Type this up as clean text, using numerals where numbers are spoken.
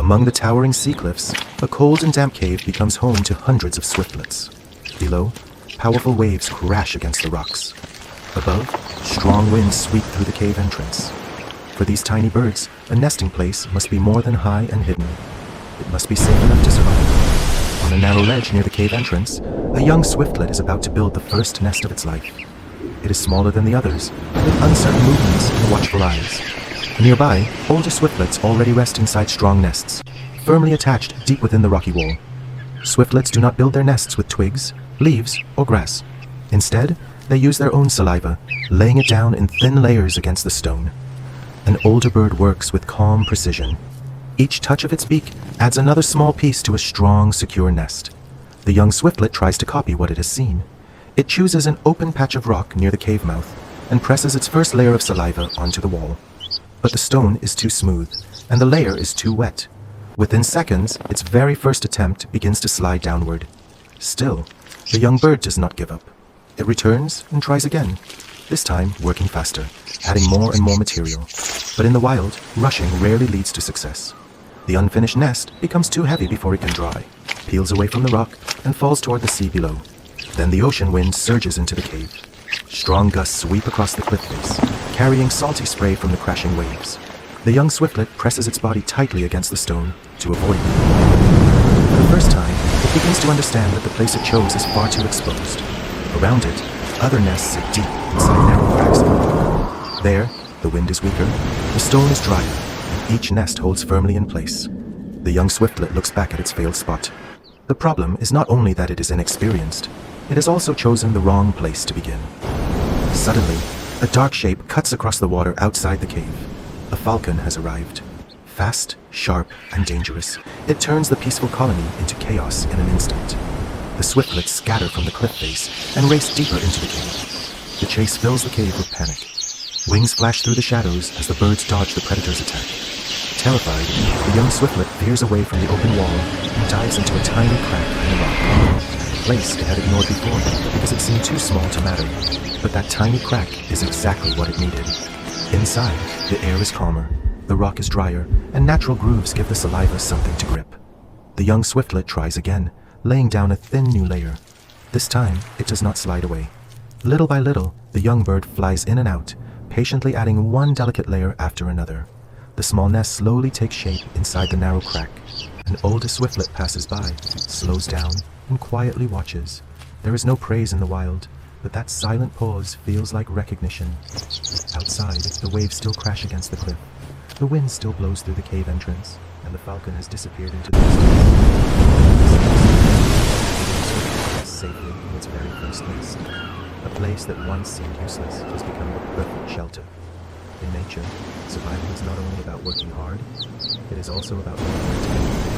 Among the towering sea cliffs, a cold and damp cave becomes home to hundreds of swiftlets. Below, powerful waves crash against the rocks. Above, strong winds sweep through the cave entrance. For these tiny birds, a nesting place must be more than high and hidden. It must be safe enough to survive. On a narrow ledge near the cave entrance, a young swiftlet is about to build the first nest of its life. It is smaller than the others, with uncertain movements and watchful eyes. Nearby, older swiftlets already rest inside strong nests, firmly attached deep within the rocky wall. Swiftlets do not build their nests with twigs, leaves, or grass. Instead, they use their own saliva, laying it down in thin layers against the stone. An older bird works with calm precision. Each touch of its beak adds another small piece to a strong, secure nest. The young swiftlet tries to copy what it has seen. It chooses an open patch of rock near the cave mouth and presses its first layer of saliva onto the wall. But the stone is too smooth, and the layer is too wet. Within seconds, its very first attempt begins to slide downward. Still, the young bird does not give up. It returns and tries again, this time working faster, adding more and more material. But in the wild, rushing rarely leads to success. The unfinished nest becomes too heavy before it can dry, peels away from the rock, and falls toward the sea below. Then the ocean wind surges into the cave. Strong gusts sweep across the cliff face, carrying salty spray from the crashing waves. The young swiftlet presses its body tightly against the stone to avoid them. For the first time, it begins to understand that the place it chose is far too exposed. Around it, other nests sit deep inside narrow cracks in the rock. There, the wind is weaker, the stone is drier, and each nest holds firmly in place. The young swiftlet looks back at its failed spot. The problem is not only that it is inexperienced, it has also chosen the wrong place to begin. Suddenly, a dark shape cuts across the water outside the cave. A falcon has arrived. Fast, sharp, and dangerous, it turns the peaceful colony into chaos in an instant. The swiftlets scatter from the cliff face and race deeper into the cave. The chase fills the cave with panic. Wings flash through the shadows as the birds dodge the predator's attack. Terrified, the young swiftlet veers away from the open wall and dives into a tiny crack in the rock. A place it had ignored before because it seemed too small to matter. But that tiny crack is exactly what it needed. Inside, the air is calmer, the rock is drier, and natural grooves give the saliva something to grip. The young swiftlet tries again, laying down a thin new layer. This time, it does not slide away. Little by little, the young bird flies in and out, patiently adding one delicate layer after another. The small nest slowly takes shape inside the narrow crack. An older swiftlet passes by, slows down, and quietly watches. There is no praise in the wild, but that silent pause feels like recognition. Outside, the waves still crash against the cliff. The wind still blows through the cave entrance, and the falcon has disappeared into the distance. Safely in its very first nest. A place that once seemed useless has become the perfect shelter. In nature, survival is not only about working hard, it is also about living